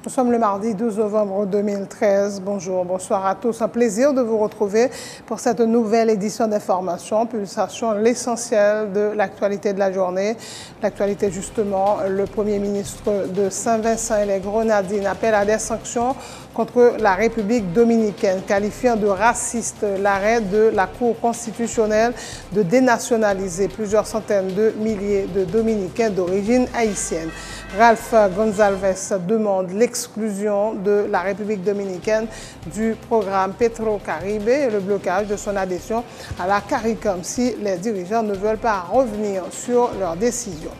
Nous sommes le mardi 12 novembre 2013. Bonjour, bonsoir à tous. Un plaisir de vous retrouver pour cette nouvelle édition d'information, Pulsation, l'essentiel de l'actualité de la journée. L'actualité, justement, le Premier ministre de Saint-Vincent et les Grenadines appelle à des sanctions contre la République dominicaine, qualifiant de raciste l'arrêt de la Cour constitutionnelle de dénationaliser plusieurs centaines de milliers de Dominicains d'origine haïtienne. Ralph Gonzalez demande l'exclusion de la République dominicaine du programme Petro-Caribe et le blocage de son adhésion à la CARICOM si les dirigeants ne veulent pas revenir sur leur décision.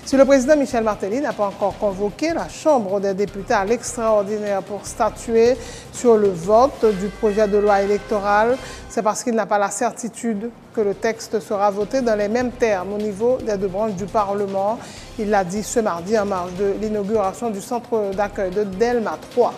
Si le président Michel Martelly n'a pas encore convoqué la Chambre des députés à l'extraordinaire pour statuer sur le vote du projet de loi électoral, c'est parce qu'il n'a pas la certitude que le texte sera voté dans les mêmes termes au niveau des deux branches du Parlement. Il l'a dit ce mardi en marge de l'inauguration du centre d'accueil de Delma 3.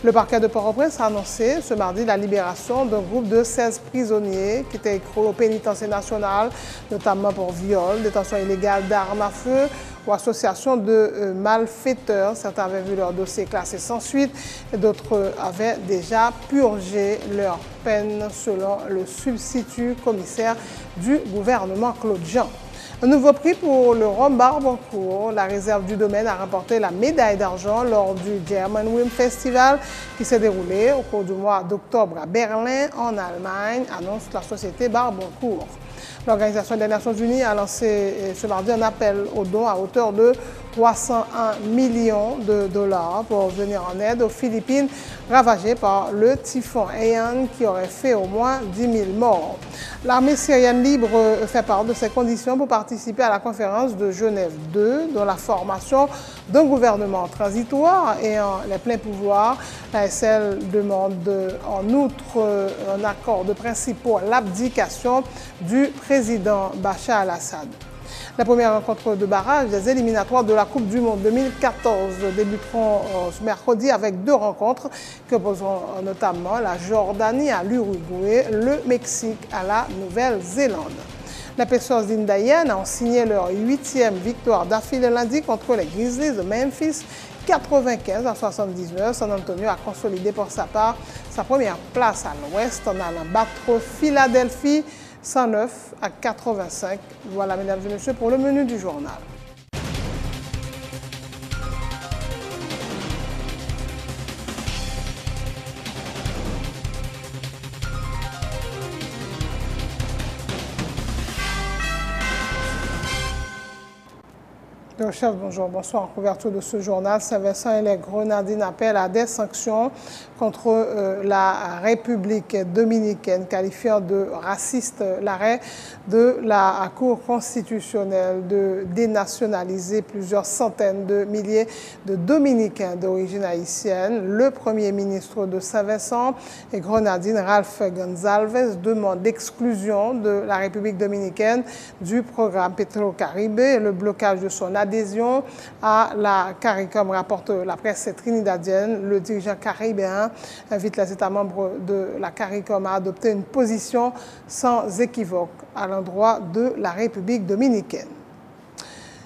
Le parquet de Port-au-Prince a annoncé ce mardi la libération d'un groupe de 16 prisonniers qui étaient écroués au pénitencier national, notamment pour viol, détention illégale d'armes à feu ou association de malfaiteurs. Certains avaient vu leur dossier classé sans suite et d'autres avaient déjà purgé leur peine selon le substitut commissaire du gouvernement Claude Jean. Un nouveau prix pour le rhum Barbancourt. La réserve du domaine a remporté la médaille d'argent lors du German Wine Festival qui s'est déroulé au cours du mois d'octobre à Berlin, en Allemagne, annonce la société Barbancourt. L'Organisation des Nations Unies a lancé ce mardi un appel aux dons à hauteur de 301 millions de dollars pour venir en aide aux Philippines ravagées par le typhon Haiyan qui aurait fait au moins 10 000 morts. L'armée syrienne libre fait part de ses conditions pour participer à la conférence de Genève 2, dont la formation d'un gouvernement transitoire ayant les pleins pouvoirs. L'ASL demande en outre un accord de principe pour l'abdication du président Bachar al-Assad. La première rencontre de barrage des éliminatoires de la Coupe du Monde 2014 débuteront ce mercredi avec deux rencontres qui opposeront notamment la Jordanie à l'Uruguay, le Mexique à la Nouvelle-Zélande. Les Pacers d'Indiana ont signé leur 8e victoire d'affilée lundi contre les Grizzlies de Memphis, 95-79. San Antonio a consolidé pour sa part sa première place à l'Ouest en allant battre Philadelphie 109-85. Voilà, mesdames et messieurs, pour le menu du journal. Chef, bonjour, bonsoir. En couverture de ce journal, Saint-Vincent et les Grenadines appellent à des sanctions contre la République dominicaine, qualifiant de raciste l'arrêt de la Cour constitutionnelle de dénationaliser plusieurs centaines de milliers de Dominicains d'origine haïtienne. Le Premier ministre de Saint-Vincent et Grenadines, Ralph Gonzalez, demande l'exclusion de la République dominicaine du programme Petro-Caribe et le blocage de son adhésion à la CARICOM, rapporte la presse trinidadienne. Le dirigeant caribéen invite les États membres de la CARICOM à adopter une position sans équivoque à l'endroit de la République dominicaine.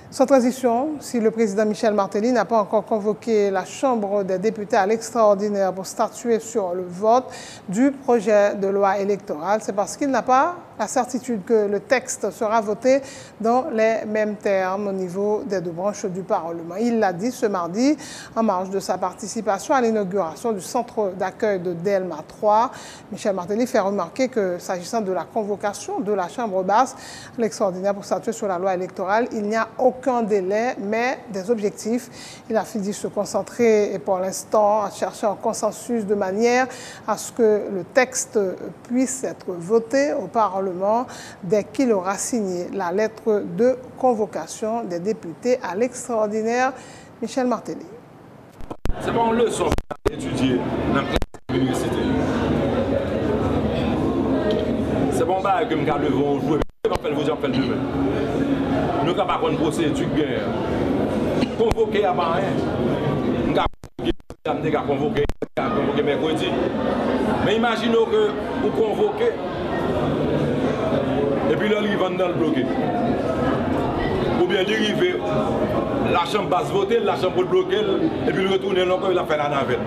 Sans transition, si le président Michel Martelly n'a pas encore convoqué la Chambre des députés à l'extraordinaire pour statuer sur le vote du projet de loi électoral, c'est parce qu'il n'a pas la certitude que le texte sera voté dans les mêmes termes au niveau des deux branches du Parlement. Il l'a dit ce mardi en marge de sa participation à l'inauguration du centre d'accueil de Delma 3. Michel Martelly fait remarquer que s'agissant de la convocation de la Chambre basse à l'extraordinaire pour statuer sur la loi électorale, il n'y a aucun délai, mais des objectifs. Il a fini de se concentrer et pour l'instant à chercher un consensus de manière à ce que le texte puisse être voté au Parlement dès qu'il aura signé la lettre de convocation des députés à l'extraordinaire. Michel Martelly. C'est pas une leçon à étudier dans l'université. C'est bon que nous devons jouer. Nous ne pouvons pas une procédure convoquer avant rien. Nous avons convoqué mercredi. Mais imaginons que vous convoquez et puis là, ils vont dans le bloqué. Ou bien dériver la chambre passe voter, la chambre bloquer, et puis le retourner encore, il a fait la navette.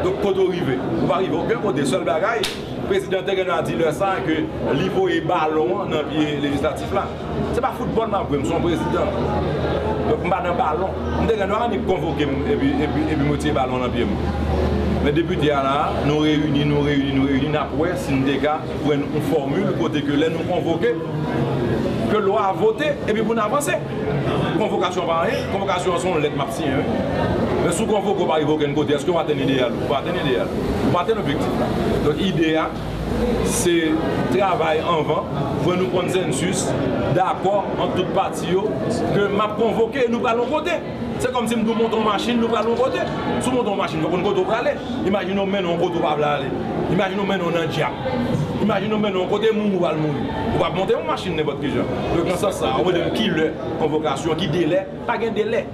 Donc, quand on arrive, on va arriver aucun côté, seul bagaille. Le président Tegeno a dit le ça que l'Ivo est ballon dans le pied législatif là. Ce n'est pas football, je son président. Donc, je suis dans le ballon. Tegeno a convoqué et puis motiver le ballon dans le pied. Mais députés là, nous réunissons, après, si nous avons pour une formule, côté que les nous convoquer, que la loi a voté, et puis pour nous avancer. Convocation par rien, convocation sont lettre m'a signé. Mais sous convocation par aucun côté, est-ce qu'on va atteindre l'idéal? On va atteindre l'idéal. On va atteindre l'objectif. Donc l'idéal, c'est travail en vent pour nous consensus d'accord entre toutes parties que m'a convoqué et nous allons voter. C'est comme si nous montons une machine, nous allons voter. Si nous montons une machine, nous allons aller. Imaginons maintenant un côté pour aller. Imaginons maintenant un diable. Imaginons maintenant un côté mou, on va monter une machine n'importe quel genre. Donc dans ce sens, on va dire qui le convocation, qui délai, pas de délai.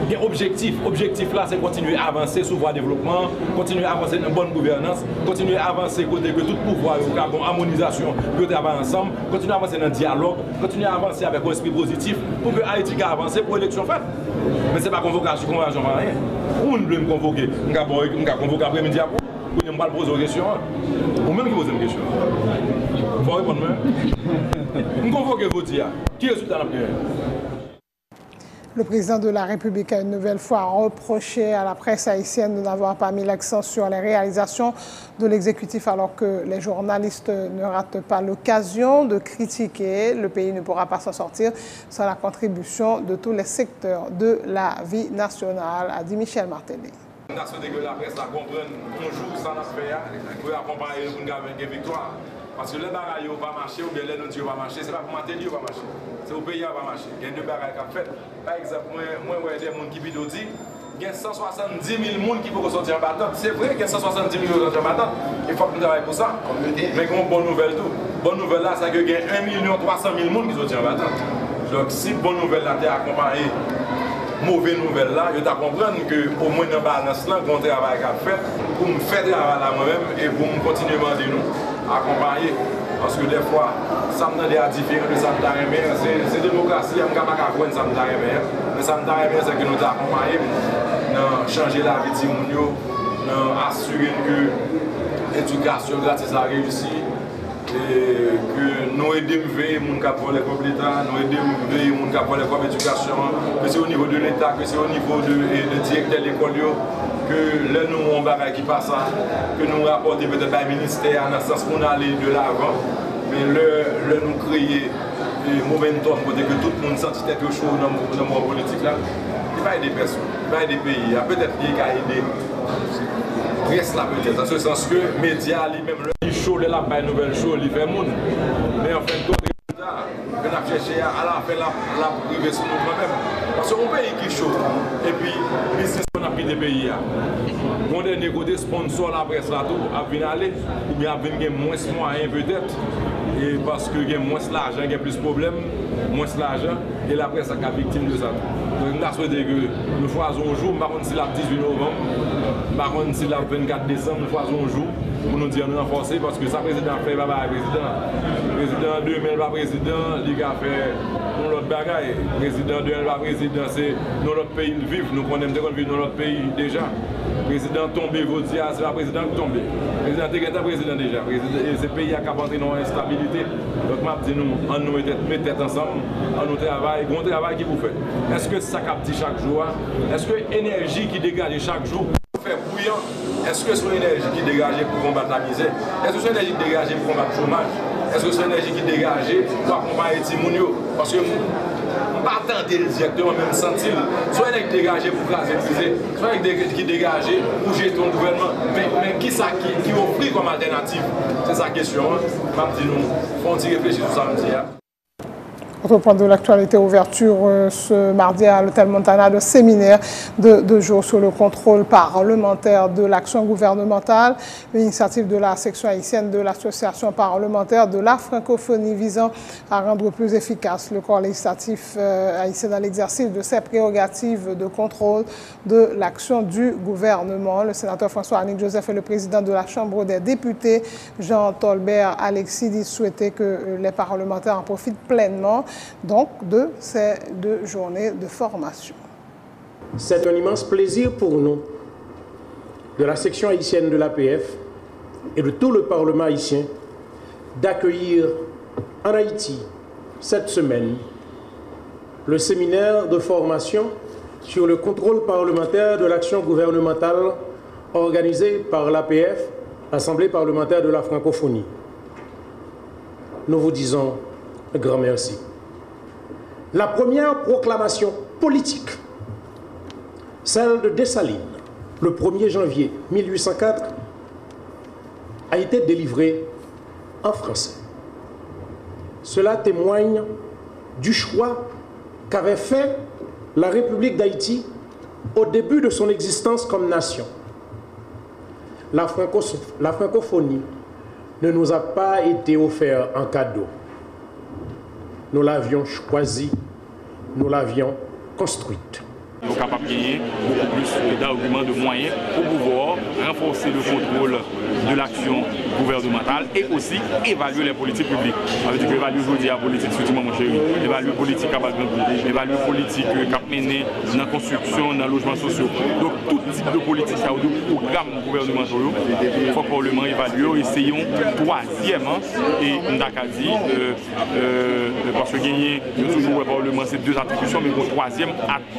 Il y a un objectif. L'objectif là, c'est continuer à avancer sur le développement, continuer à avancer dans une bonne gouvernance, continuer à avancer côté que tout pouvoir, une harmonisation, que travailler ensemble, continuer à avancer dans le dialogue, continuer à avancer avec un esprit positif pour que Haïti avance pour l'élection faite. Mais ce n'est pas convocation, par rien. Où nous voulons me convoquer? Nous avons convoqué après-midi après, pour nous poser une question. Ou même qui pose une question. Il faut répondre. Nous convoquons vous dire. Qui est le résultat de la prière? Le président de la République a une nouvelle fois reproché à la presse haïtienne de n'avoir pas mis l'accent sur les réalisations de l'exécutif alors que les journalistes ne ratent pas l'occasion de critiquer. Le pays ne pourra pas s'en sortir sans la contribution de tous les secteurs de la vie nationale, a dit Michel Martelly. On a souhaité que la presse comprenne toujours sans l'aspect pour accompagner pour gagner une victoire. Parce que les bagailles ne vont pas marcher ou bien les notices ne vont pas marcher, ce n'est pas pour Martelly qui va marcher. C'est au pays qui va marcher. Il y a deux bagailles qui ont fait. Par exemple, moi, je vois des gens qui dit il y a 170 000 personnes qui peuvent sortir en battant. C'est vrai qu'il y a 170 000 personnes qui sortir en battant. Il faut que nous travaillions pour ça. Mais il y a une bonne nouvelle tout. Bonne nouvelle là, c'est qu'il y a 1 300 000 personnes qui sortent en battant. Donc si bonne nouvelle là, tu es accompagné. Mauvaise nouvelle là, je dois comprendre qu'au moins dans la balance là, un travail à faire pour me faire travail là moi-même et pour me continuer à demander nous, accompagner. Parce que des fois, ça me donne des différents de ça me donne c'est démocratie, je ne peux pas comprendre ça me donne mais ça me donne c'est que nous accompagnons dans changer la vie de nous, dans assurer que l'éducation gratis a réussi. Et que nous aidons les gens qui ont les l'État, nous aidons les gens qui ont l'éducation, que c'est au niveau de l'État, que c'est au niveau de directeur de l'école, que là nous avons un bagage qui passe, que nous rapportons peut-être à ministère dans le sens qu'on allait de l'avant, mais là nous créer un momentum pour que tout le monde sente tête chaud dans le monde politique là. Il va aider personne, il va aider le pays, peut-être qu'il va aider. Presse là peut-être, dans ce sens que les médias lui-même, le show, les lapins, les nouvelles shows, ils font monde. Mais en fait, quand on a cherché à la faire la privée sur nous-mêmes. Parce qu'on pays qui est chaud. Et puis, business qu'on a pris des pays. Mon dernier côté, sponsor la presse là, tout, a venir aller, ou bien a venir moins de moyens peut-être. Et parce qu'il y a moins d'argent, il y a plus de problèmes, moins d'argent, et la presse est victime de ça. Donc, nous avons souhaité que nous choisissons un jour, par contre, si la 18 novembre, par contre, si la 24 décembre, nous choisissons un jour pour nous dire nous renforcer, parce que ça, président fait pas président. Le président 2000 pas président, il a fait l'autre bagaille. Le président 2000 pas président, c'est dans notre pays vivre, nous connaissons vivre dans notre pays déjà. Le président tombé, vous dites, c'est le président qui tombe. Le président est président déjà. Et ce pays a entré dans l'instabilité. Donc, je dis nous, on nous met tête ensemble, on nous travaille, bon travail qui vous fait. Est-ce que ça capte chaque jour? Est-ce que l'énergie qui dégage chaque jour fait bouillant? Est-ce que c'est l'énergie qui dégage pour combattre la misère? Est-ce que c'est l'énergie qui dégage pour combattre le chômage? Est-ce que c'est l'énergie qui dégage pour accompagner Timounio? Parce que pas attendre directement, même sentir. Soit il est dégagé pour classer le soit il est dégagé pour gérer ton gouvernement. Mais qui ça qui offre comme alternative? C'est sa question. Je dis nous, faut réfléchir sur ça. Autre point de l'actualité, ouverture ce mardi à l'hôtel Montana de séminaire de 2 jours sur le contrôle parlementaire de l'action gouvernementale, l'initiative de la section haïtienne de l'association parlementaire de la francophonie visant à rendre plus efficace le corps législatif haïtien dans l'exercice de ses prérogatives de contrôle de l'action du gouvernement. Le sénateur François-Annick Joseph et le président de la Chambre des députés, Jean Tolbert Alexis, souhaitaient que les parlementaires en profitent pleinement donc de ces 2 journées de formation. C'est un immense plaisir pour nous, de la section haïtienne de l'APF et de tout le Parlement haïtien, d'accueillir en Haïti cette semaine le séminaire de formation sur le contrôle parlementaire de l'action gouvernementale organisé par l'APF, l'Assemblée parlementaire de la francophonie. Nous vous disons un grand merci. La première proclamation politique, celle de Dessalines, le 1er janvier 1804, a été délivrée en français. Cela témoigne du choix qu'avait fait la République d'Haïti au début de son existence comme nation. La francophonie ne nous a pas été offerte en cadeau. Nous l'avions choisie, nous l'avions construite. Nous sommes capables de gagner beaucoup plus d'arguments, de moyens pour pouvoir renforcer le contrôle de l'action gouvernementale et aussi évaluer les politiques publiques. Ça veut dire qu'évaluer aujourd'hui la politique, surtout mon chéri, évaluer la politique à bas de évaluer la politique cap menée dans la construction, dans le logement social. Donc tout type de politique, de programmes gouvernementaux, il faut que le Parlement évalue. Essayons troisièmement, et Ndaka dit, parce que gagner toujours le Parlement, c'est 2 attributions, mais une troisième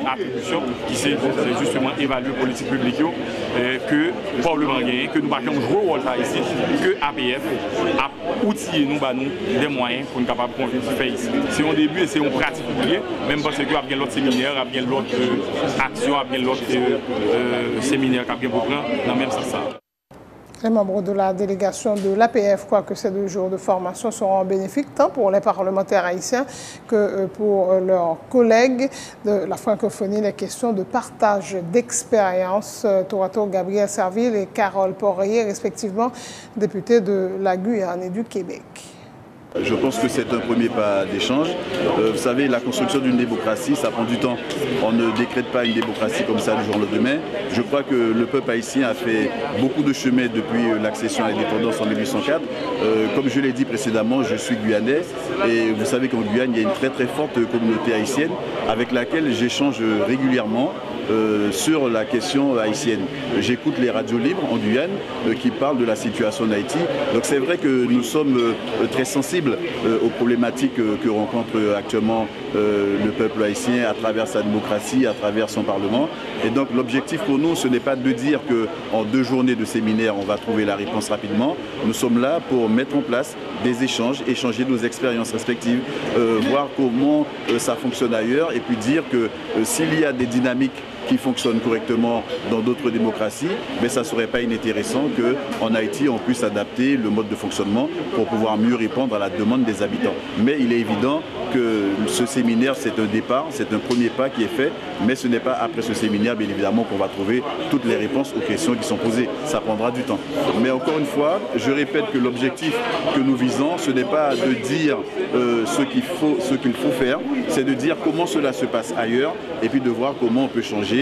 attribution qui c'est justement évaluer la politique publique que le Parlement gagne, que nous battons jouer rôle ici, que APF a outillé nous des moyens pour nous capables de faire ici. C'est un début et c'est une pratique oubliée, même parce qu'il y a bien l'autre séminaire, il y a bien l'autre action, il y a bien l'autre séminaire qui a bien pour prendre dans le même sens. Les membres de la délégation de l'APF croient que ces 2 jours de formation seront bénéfiques tant pour les parlementaires haïtiens que pour leurs collègues de la francophonie. Les questions de partage d'expérience, tour à tour Gabriel Serville et Carole Poirier, respectivement députés de la Guyane et du Québec. Je pense que c'est un premier pas d'échange. Vous savez, la construction d'une démocratie, ça prend du temps. On ne décrète pas une démocratie comme ça du jour au lendemain. Je crois que le peuple haïtien a fait beaucoup de chemin depuis l'accession à l'indépendance en 1804. Comme je l'ai dit précédemment, je suis guyanais et vous savez qu'en Guyane, il y a une très très forte communauté haïtienne avec laquelle j'échange régulièrement sur la question haïtienne. J'écoute les radios libres en Guyane qui parlent de la situation d'Haïti. Donc c'est vrai que nous sommes très sensibles aux problématiques que rencontre actuellement le peuple haïtien à travers sa démocratie, à travers son Parlement. Et donc l'objectif pour nous, ce n'est pas de dire qu'en 2 journées de séminaire, on va trouver la réponse rapidement. Nous sommes là pour mettre en place des échanges, échanger nos expériences respectives, voir comment ça fonctionne ailleurs et puis dire que s'il y a des dynamiques qui fonctionnent correctement dans d'autres démocraties, mais ça ne serait pas inintéressant qu'en Haïti, on puisse adapter le mode de fonctionnement pour pouvoir mieux répondre à la demande des habitants. Mais il est évident que ce séminaire, c'est un départ, c'est un premier pas qui est fait, mais ce n'est pas après ce séminaire, bien évidemment, qu'on va trouver toutes les réponses aux questions qui sont posées. Ça prendra du temps. Mais encore une fois, je répète que l'objectif que nous visons, ce n'est pas de dire ce qu'il faut faire, c'est de dire comment cela se passe ailleurs et puis de voir comment on peut changer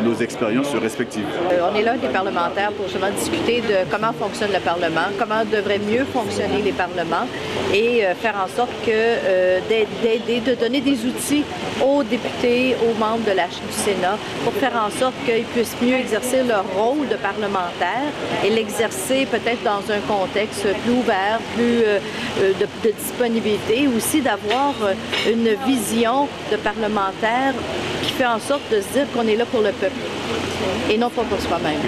nos expériences respectives. On est là, des parlementaires, pour justement discuter de comment fonctionne le Parlement, comment devraient mieux fonctionner les parlements et faire en sorte d'aider, de donner des outils aux députés, aux membres du Sénat pour faire en sorte qu'ils puissent mieux exercer leur rôle de parlementaire et l'exercer peut-être dans un contexte plus ouvert, plus de disponibilité, aussi d'avoir une vision de parlementaire qui fait en sorte de se dire qu'on est là pour le peuple et non pas pour soi-même.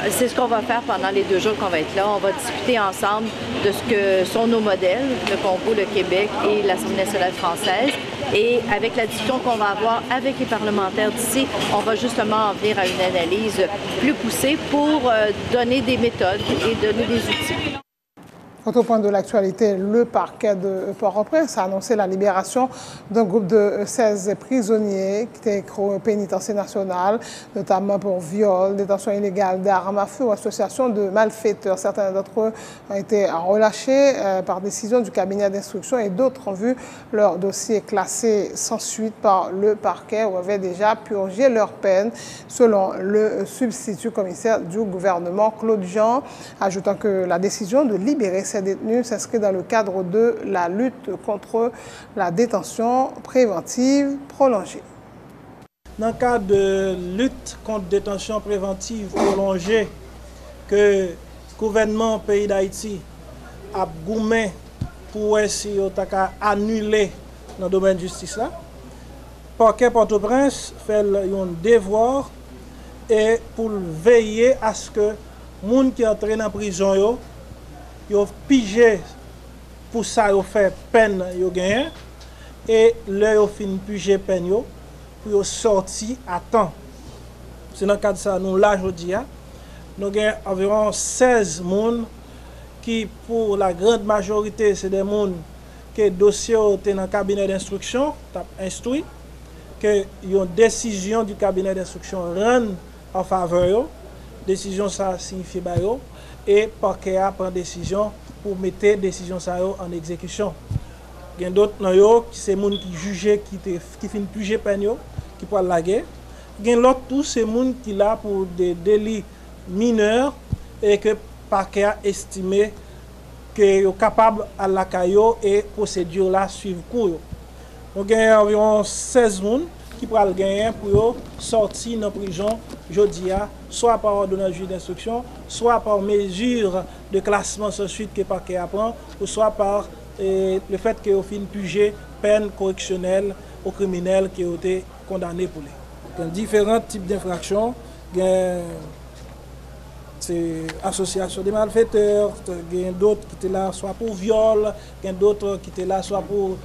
C'est ce qu'on va faire pendant les 2 jours qu'on va être là. On va discuter ensemble de ce que sont nos modèles, le Congo, le Québec et l'Assemblée nationale française. Et avec la discussion qu'on va avoir avec les parlementaires d'ici, on va justement en venir à une analyse plus poussée pour donner des méthodes et donner des outils. Autre point de l'actualité, le parquet de Port-au-Prince a annoncé la libération d'un groupe de 16 prisonniers qui étaient au pénitencier national, notamment pour viol, détention illégale d'armes à feu ou association de malfaiteurs. Certains d'entre eux ont été relâchés par décision du cabinet d'instruction et d'autres ont vu leur dossier classé sans suite par le parquet ou avaient déjà purgé leur peine, selon le substitut commissaire du gouvernement, Claude Jean, ajoutant que la décision de libérer ces détenus s'inscrit dans le cadre de la lutte contre la détention préventive prolongée. Dans le cadre de lutte contre la détention préventive prolongée que le gouvernement du pays d'Haïti a goumé pour essayer d'annuler dans le domaine de justice là, parquet Port-au-Prince fait un devoir et pour veiller à ce que les gens qui entrent dans la prison yo pigé pour ça yo fait peine yo gagné et là yo fin pigé peine yo pour sortir à temps. C'est dans le cadre de ça nous là aujourd'hui nous avons environ 16 personnes qui pour la grande majorité c'est des gens que dossier était dans le cabinet d'instruction instruit que une décision du cabinet d'instruction rend en faveur décision ça signifie ba yo et parquet a prend décision pour mettre décision ça en exécution. Il y a d'autres nan yo qui c'est moun qui jugé qui fin juger peine yo qui pour la guerre. Il y a l'autre tous ces moun qui là pour des délits mineurs et que parquet a estimé que yo capable à la caillou et procédure là suivre cours. Donc il y a environ 16 moun qui pourra gagner pour sortir de la prison jodia, soit par ordonnance juge d'instruction, soit par mesure de classement sans suite que le parquet apprend, ou soit par le fait qu'il a fin purger peine correctionnelle aux criminels qui ont été condamnés pour les. Il y a différents types d'infractions. C'est association des malfaiteurs, il y a d'autres qui étaient là soit pour viol, il y a d'autres qui étaient là soit pour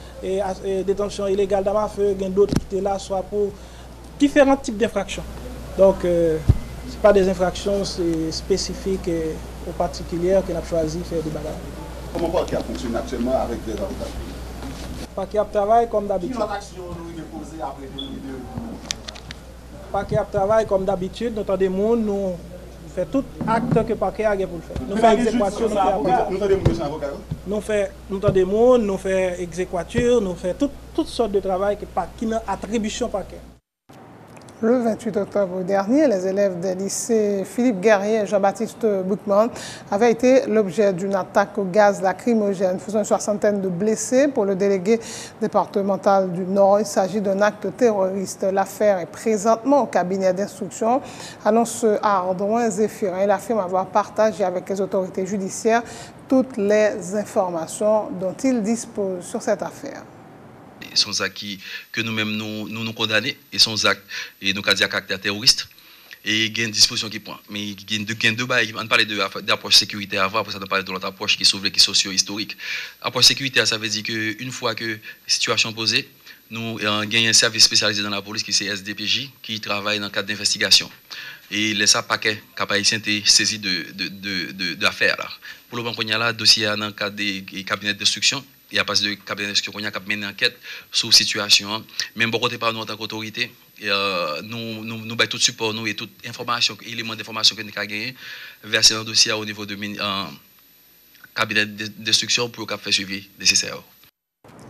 détention illégale d'armes à feu, il y a d'autres qui étaient là soit pour différents types d'infractions. Donc, ce n'est pas des infractions spécifiques ou particulières qu'on a choisi de faire des bagages. Comment le parquet fonctionne actuellement avec les avocats? Le parquet travaille comme d'habitude. Quelle action nous déposer après le Le parquet travaille comme d'habitude, nous avons des gens, nous fait tout acte que le parquet a pour le faire. Nous faisons exécution, nous faisons nous faisons exécution, nous faisons toutes sortes de travail qui n'a attribution parquet. Le 28 octobre dernier, les élèves des lycées Philippe Guerrier et Jean-Baptiste Boukman avaient été l'objet d'une attaque au gaz lacrymogène, faisant une soixantaine de blessés. Pour le délégué départemental du Nord, il s'agit d'un acte terroriste. L'affaire est présentement au cabinet d'instruction, annonce Ardouin Zéphirin. Il affirme avoir partagé avec les autorités judiciaires toutes les informations dont il dispose sur cette affaire. Sont actes que nous-mêmes nous condamnons et sont actes et nous avons caractère terroriste et il y a une disposition qui prend. Mais il y a deux bails, on parle d'approche sécuritaire avant, après ça on parle de l'autre approche qui est sauve qui est socio-historique. Approche sécuritaire, ça veut dire qu'une fois que la situation est posée, nous avons un service spécialisé dans la police qui c'est SDPJ qui travaille dans le cadre d'investigation. Et les paquets haïtiens étaient saisis de l'affaire. Pour le moment, il y a là dossier dans le cadre des cabinets d'instruction. Et à partir de cabinet d'instruction, on a mené une enquête sur la situation. Même pour côté par nous en tant qu'autorité, nous avons tout support nous et toute information, élément d'information que nous avons gagné, versé dans le dossier au niveau de cabinet d'instruction pour faire suivi nécessaire.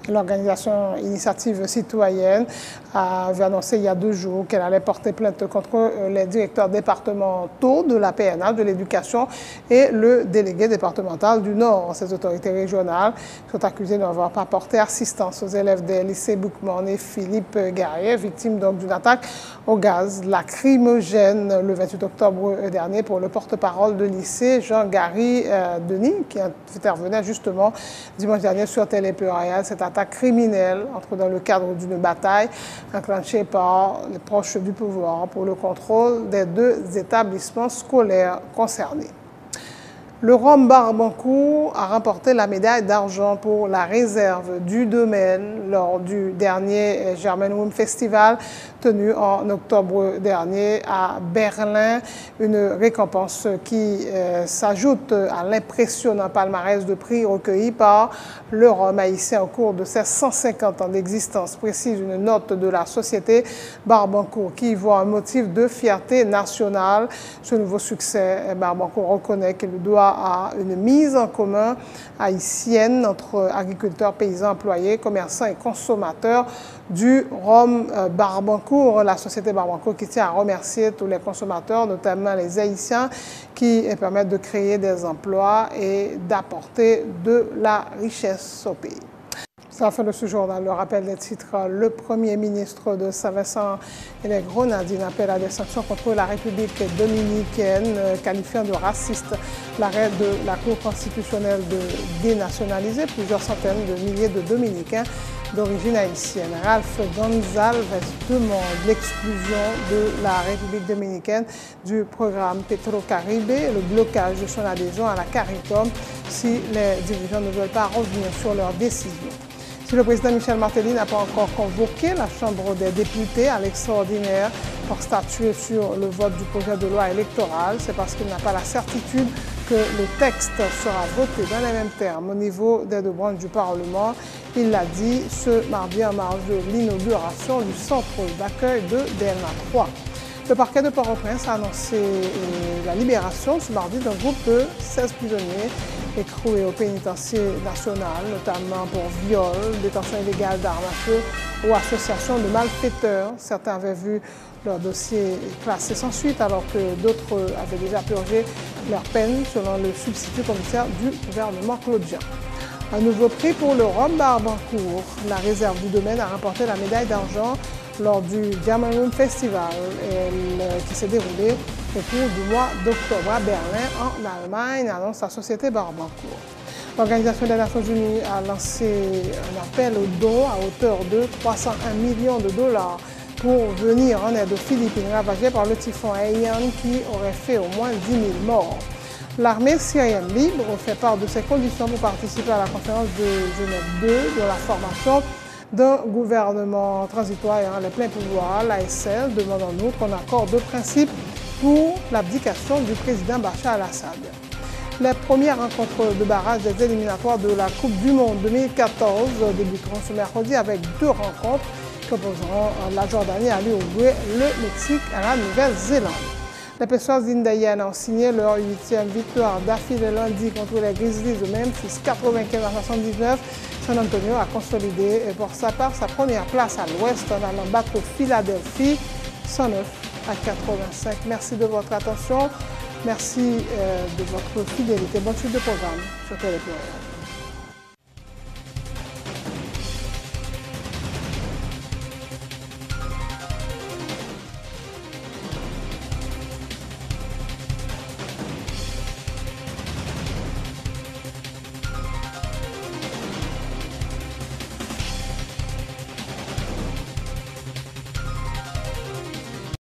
L'organisation Initiative Citoyenne avait annoncé il y a 2 jours qu'elle allait porter plainte contre les directeurs départementaux de la PNA, de l'éducation et le délégué départemental du Nord. Ces autorités régionales sont accusées d'avoir pas porté assistance aux élèves des lycées Boukman et Philippe Guerrier, victimes donc d'une attaque au gaz lacrymogène le 28 octobre dernier pour le porte-parole de lycée Jean-Gary Denis qui intervenait justement dimanche dernier sur Télé-Peu Royal. Cette attaque criminelle entre dans le cadre d'une bataille enclenchée par les proches du pouvoir pour le contrôle des 2 établissements scolaires concernés. Le Rhum Barbancourt a remporté la médaille d'argent pour la réserve du domaine lors du dernier Germain Rhum Festival tenu en octobre dernier à Berlin. Une récompense qui s'ajoute à l'impressionnant palmarès de prix recueillis par le Rhum haïtien au cours de ses 150 ans d'existence, précise une note de la société Barbancourt qui y voit un motif de fierté nationale. Ce nouveau succès, Barbancourt reconnaît qu'il doit à une mise en commun haïtienne entre agriculteurs, paysans, employés, commerçants et consommateurs du rhum Barbancourt. La société Barbancourt qui tient à remercier tous les consommateurs, notamment les Haïtiens, qui permettent de créer des emplois et d'apporter de la richesse au pays. C'est la fin de ce journal. Le rappel des titres. Le Premier ministre de Saint-Vincent et les Grenadines appelle à des sanctions contre la République dominicaine, qualifiant de raciste l'arrêt de la Cour constitutionnelle de dénationaliser plusieurs centaines de milliers de Dominicains d'origine haïtienne. Ralph Gonzalez demande l'exclusion de la République dominicaine du programme Petro-Caribe et le blocage de son adhésion à la CARICOM si les dirigeants ne veulent pas revenir sur leur décision. Si le président Michel Martelly n'a pas encore convoqué la Chambre des députés à l'extraordinaire pour statuer sur le vote du projet de loi électoral, c'est parce qu'il n'a pas la certitude que le texte sera voté dans les mêmes termes au niveau des deux branches du Parlement. Il l'a dit ce mardi en marge de l'inauguration du centre d'accueil de Delma 3. Le parquet de Port-au-Prince a annoncé la libération ce mardi d'un groupe de 16 prisonniers écroués au pénitencier national, notamment pour viol, détention illégale d'armes à feu ou association de malfaiteurs. Certains avaient vu leur dossier classé sans suite alors que d'autres avaient déjà purgé leur peine selon le substitut commissaire du gouvernement Claude Jean. Un nouveau prix pour le rhum Barbancourt. La réserve du domaine a remporté la médaille d'argent lors du Diamond Room Festival qui s'est déroulé au cours du mois d'octobre à Berlin, en Allemagne, annonce la société Barbancourt. L'Organisation des Nations Unies a lancé un appel aux dons à hauteur de 301 millions de dollars pour venir en aide aux Philippines ravagées par le typhon Haiyan qui aurait fait au moins 10 000 morts. L'armée syrienne libre fait part de ses conditions pour participer à la conférence de Genève 2 de la formation d'un gouvernement transitoire ayant les pleins pouvoirs. L'ASL demande en outre un accord de principe pour l'abdication du président Bachar al-Assad. Les premières rencontres de barrage des éliminatoires de la Coupe du Monde 2014 débuteront ce mercredi avec deux rencontres qui opposeront la Jordanie à l'Uruguay, le Mexique à la Nouvelle-Zélande. Les Pacers d'Indiana ont signé leur 8e victoire d'affilée lundi contre les Grizzlies de Memphis, 95-79. San Antonio a consolidé pour sa part sa première place à l'Ouest en allant battre Philadelphie 109-85. Merci de votre attention, merci de votre fidélité. Bonne suite de programme sur Télé Pluriel.